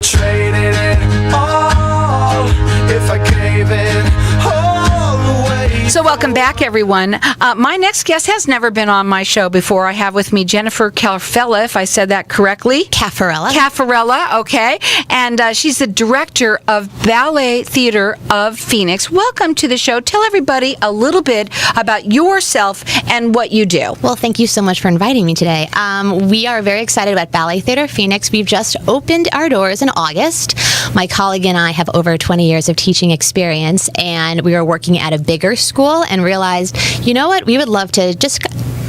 Traded it all if I gave it all away. So welcome back, everyone. My next guest has never been on my show before. I have with me Jennifer Calfella, if I said that correctly. Caffarella, okay. And she's the director of Ballet Theater of Phoenix. Welcome to the show. Tell everybody a little bit about yourself and what you do. Well, thank you so much for inviting me today. We are very excited about Ballet Theater Phoenix. We've just opened our doors in August. My colleague and I have over 20 years of teaching experience, and we were working at a bigger school and realized, you know what, we would love to just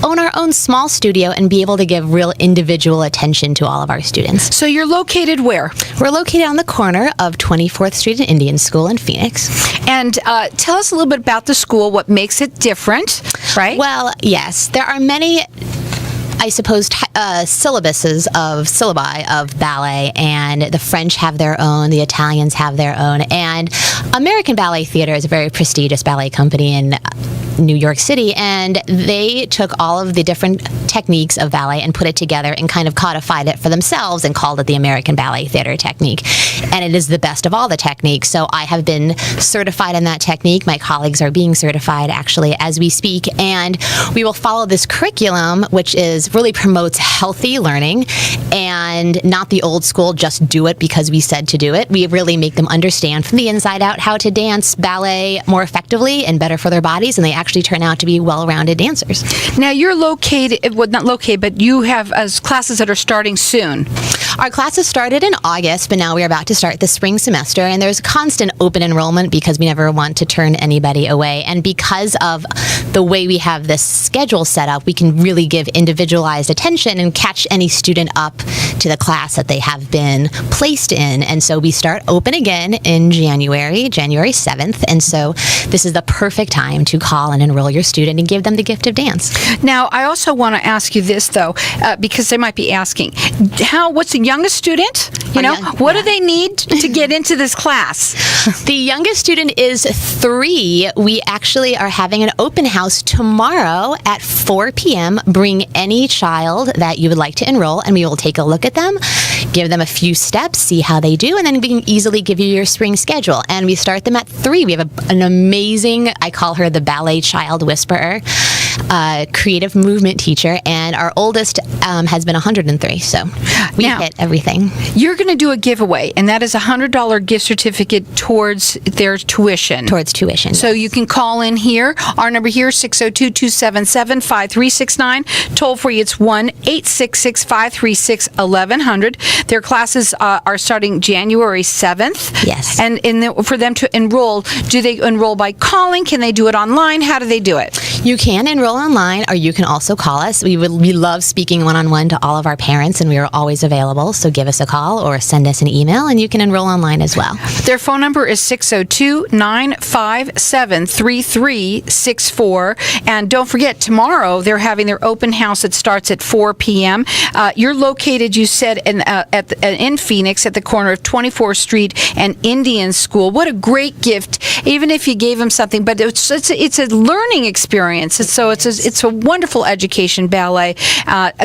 own our own small studio and be able to give real individual attention to all of our students. So you're located where? We're located on the corner of 24th Street and Indian School in Phoenix. And tell us a little bit about the school, what makes it different, right? Well, yes, there are many, I suppose, syllabi of ballet, and the French have their own, the Italians have their own, and American Ballet Theater is a very prestigious ballet company in New York City, and they took all of the different techniques of ballet and put it together and kind of codified it for themselves and called it the American Ballet Theater technique. And it is the best of all the techniques. So I have been certified in that technique. My colleagues are being certified actually as we speak, and we will follow this curriculum, which is really promotes healthy learning and not the old school just do it because we said to do it. We really make them understand from the inside out how to dance ballet more effectively and better for their bodies, and they actually turn out to be well-rounded dancers. Now you're located, well, not located, but you have classes that are starting soon. Our classes started in August, but now we're about to start the spring semester, and there's constant open enrollment because we never want to turn anybody away. And because of the way we have this schedule set up, we can really give individualized attention and catch any student up to the class that they have been placed in. And so we start open again in January 7th. And so this is the perfect time to call and enroll your student and give them the gift of dance. Now, I also want to ask you this, though, because they might be asking, what's the youngest student? What do they need to get into this class? The youngest student is 3. We actually are having an open house tomorrow at 4 p.m. Bring any child that you would like to enroll, and we will take a look at them, give them a few steps, see how they do, and then we can easily give you your spring schedule. And we start them at 3. We have an amazing, I call her the ballet child whisperer, creative movement teacher, and our oldest has been 103, so we hit everything. You're going to do a giveaway, and that is a $100 gift certificate towards their tuition. So you can call in here. Our number here is 602-277-5369. Toll free, it's 1-866-536-1100. Their classes are starting January 7th. Yes. And for them to enroll, do they enroll by calling? Can they do it online? How do they do it? You can enroll online, or you can also call us. We love speaking one-on-one to all of our parents, and we are always available. So give us a call or send us an email, and you can enroll online as well. Their phone number is 602-957-3364. And don't forget, tomorrow they're having their open house that starts at 4 p.m. You're located, you said, in Phoenix at the corner of 24th Street and Indian School. What a great gift, even if you gave them something. But it's a learning experience. It's a wonderful education, ballet.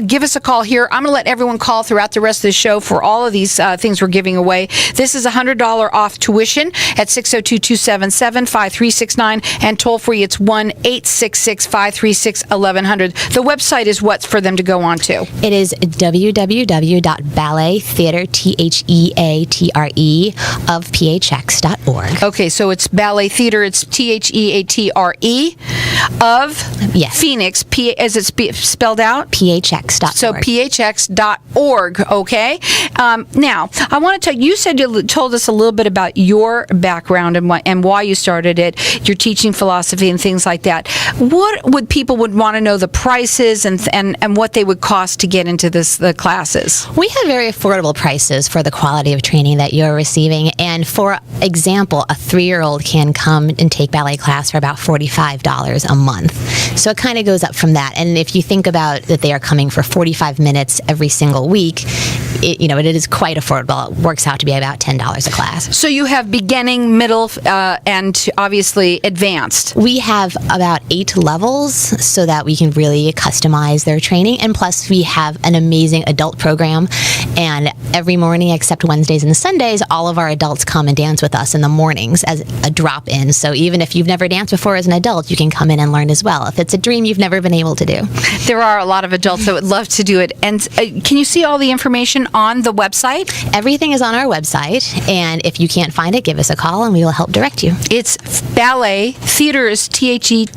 Give us a call here. I'm going to let everyone call throughout the rest of the show for all of these things we're giving away. This is $100 off tuition at 602-277-5369, and toll free, it's 1-866-536-1100. The website is what's for them to go on to? It is www.ballettheatre, of phx.org. Okay, so it's Ballet Theater, it's THEATRE of Phoenix, as it's spelled out? phx.org. So phx.org, okay? Now, I want to tell you, told us a little bit about your background and why you started it, your teaching philosophy and things like that. What would people want to know the prices and what they would cost to get into the classes? We have very affordable prices for the quality of training that you're receiving. And for example, a 3-year-old can come and take ballet class for about $45 a month. So it kind of goes up from that. And if you think about that they are coming for 45 minutes every single week, it is quite affordable. It works out to be about $10 a class. So you have beginning, middle, and obviously advanced. We have about 8 levels so that we can really customize their training. And plus, we have an amazing adult program. And every morning, except Wednesdays and Sundays, all of our adults come and dance with us in the mornings as a drop-in. So even if you've never danced before as an adult, you can come in and learn as well, if it's a dream you've never been able to do. There are a lot of adults that would love to do it. And can you see all the information on the website? Everything is on our website. And if you can't find it, give us a call and we will help direct you. It's Ballet, theater is THEATRE,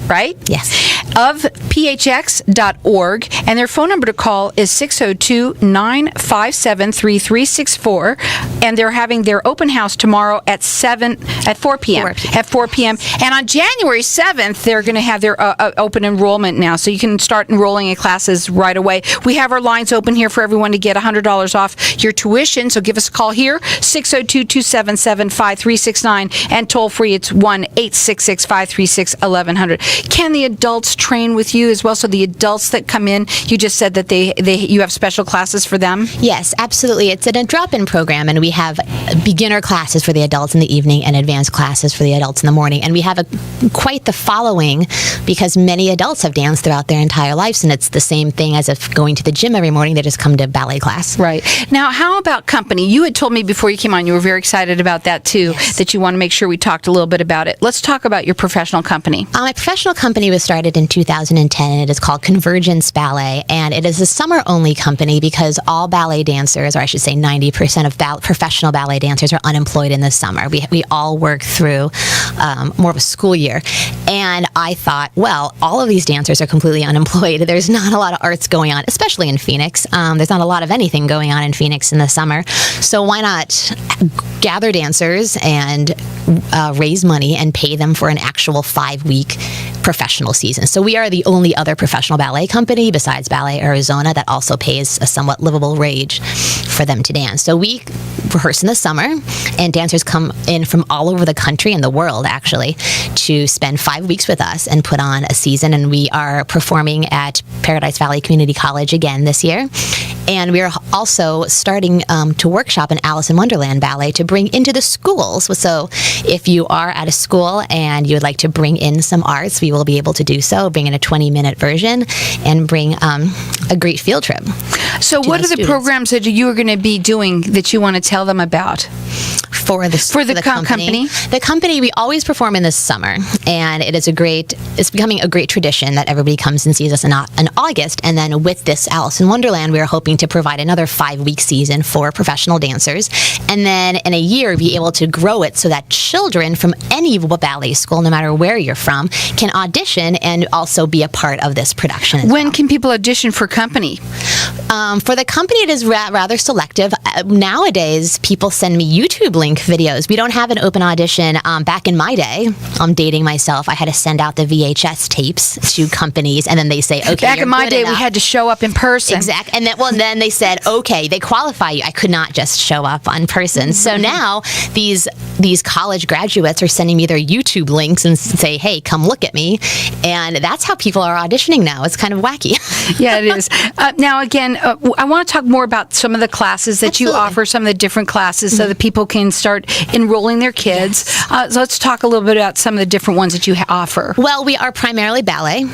right? Yes. Of phx.org. And their phone number to call is 602-957-3364. And they're having their open house tomorrow at 4 p.m. 4 p.m. At 4 p.m. And on January 7th, they're going to have their open enrollment now. So you can start enrolling in classes right away. We have our lines open here for everyone to get $100 off your tuition. So give us a call here, 602-277-5369. And toll free, it's 1-866-536-1100. Can the adults train with you as well? So the adults that come in, you just said that you have special classes for them? Yes, absolutely. It's a drop-in program, and we have beginner classes for the adults in the evening and advanced classes for the adults in the morning. And we have quite the following because many adults have danced throughout their entire lives, and it's the same thing as if going to the gym every morning. They just come to ballet class. Right. Now, how about company? You had told me before you came on you were very excited about that too, Yes. that you want to make sure we talked a little bit about it. Let's talk about your professional company. My professional company was started in 2010, and it is called Convergence Ballet, and it is a summer-only company because all ballet dancers, or I should say 90% of professional ballet dancers, are unemployed in the summer. We all work through more of a school year, and I thought, well, all of these dancers are completely unemployed. There's not a lot of arts going on, especially in Phoenix. There's not a lot of anything going on in Phoenix in the summer, so why not gather dancers and raise money and pay them for an actual 5-week professional season. So we are the only other professional ballet company besides Ballet Arizona that also pays a somewhat livable wage for them to dance. So we rehearse in the summer, and dancers come in from all over the country and the world, actually, to spend 5 weeks with us and put on a season. And we are performing at Paradise Valley Community College again this year. And we are also starting to workshop in Alice in Wonderland Ballet to bring into the schools. So if you are at a school and you would like to bring in some arts, we will be able to do so, bring in a 20-minute version, and bring a great field trip. So what are the students. Programs that you are going to be doing that you want to tell them about? For the company. The company, we always perform in the summer, and it's becoming a great tradition that everybody comes and sees us in August. And then with this Alice in Wonderland, we are hoping to provide another 5-week season for professional dancers, and then in a year be able to grow it so that children from any ballet school, no matter where you're from, can audition and also be a part of this production. When can people audition for company? For the company, it is rather selective. Nowadays, people send me YouTube link videos. We don't have an open audition. Back in my day, I'm dating myself, I had to send out the VHS tapes to companies, and then they say, okay, Back in my day, we had to show up in person. Exactly. And then they said, okay, they qualify you. I could not just show up in person. So now these college graduates are sending me their YouTube links and say, hey, come look at me. And that's how people are auditioning now. It's kind of wacky. Yeah, it is. Now, again, I want to talk more about some of the classes that Absolutely. you offer, some of the different classes, so that people can start enrolling their kids. So let's talk a little bit about some of the different ones that you offer. Well, we are primarily ballet.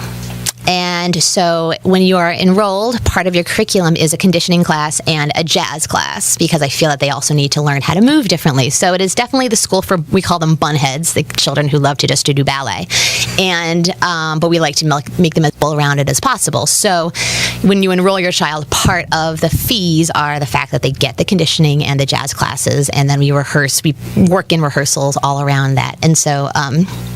And so when you are enrolled, part of your curriculum is a conditioning class and a jazz class, because I feel that they also need to learn how to move differently. So it is definitely the school for, we call them bunheads, the children who love to just to do ballet. And but we like to make them as well-rounded as possible. So when you enroll your child, part of the fees are the fact that they get the conditioning and the jazz classes, and then we work in rehearsals all around that. And so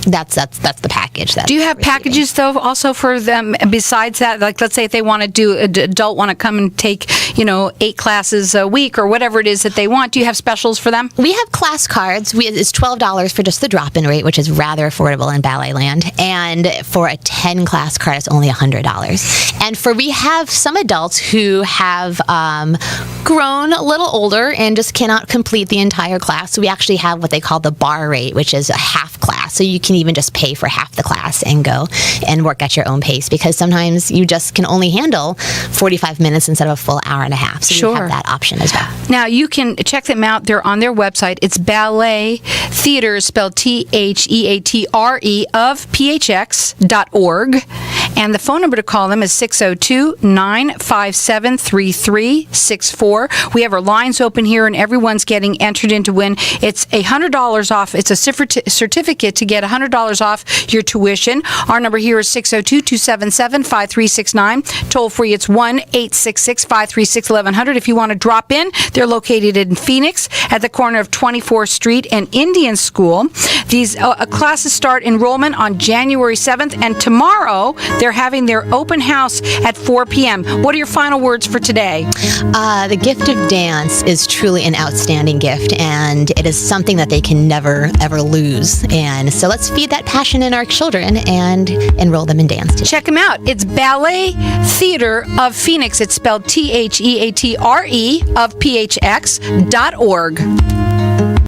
that's the package. Do you have packages, though, also for them besides that? Like, let's say if they want to do, an adult want to come and take, 8 classes a week or whatever it is that they want, do you have specials for them? We have class cards. It's $12 for just the drop-in rate, which is rather affordable in ballet land. And for a 10-class card, it's only $100. And we have some adults who have grown a little older and just cannot complete the entire class. So we actually have what they call the bar rate, which is a half class. So you can even just pay for half the class and go and work at your own pace, class, because sometimes you just can only handle 45 minutes instead of a full hour and a half. So you have that option as well. Now, you can check them out. They're on their website. It's Ballet Theater, spelled THEATRE, of PHX.org. And the phone number to call them is 602-957-3364. We have our lines open here, and everyone's getting entered in to win. It's $100 off. It's a certificate to get $100 off your tuition. Our number here is 602-277-5369. Toll free, it's 1-866-536-1100. If you want to drop in, they're located in Phoenix at the corner of 24th Street and Indian School. These classes start enrollment on January 7th, and tomorrow they're having their open house at 4 p.m. What are your final words for today? The gift of dance is truly an outstanding gift, and it is something that they can never, ever lose. And so let's feed that passion in our children and enroll them in dance today. Check them out. It's Ballet Theater of Phoenix. It's spelled THEATRE, of PHX.org.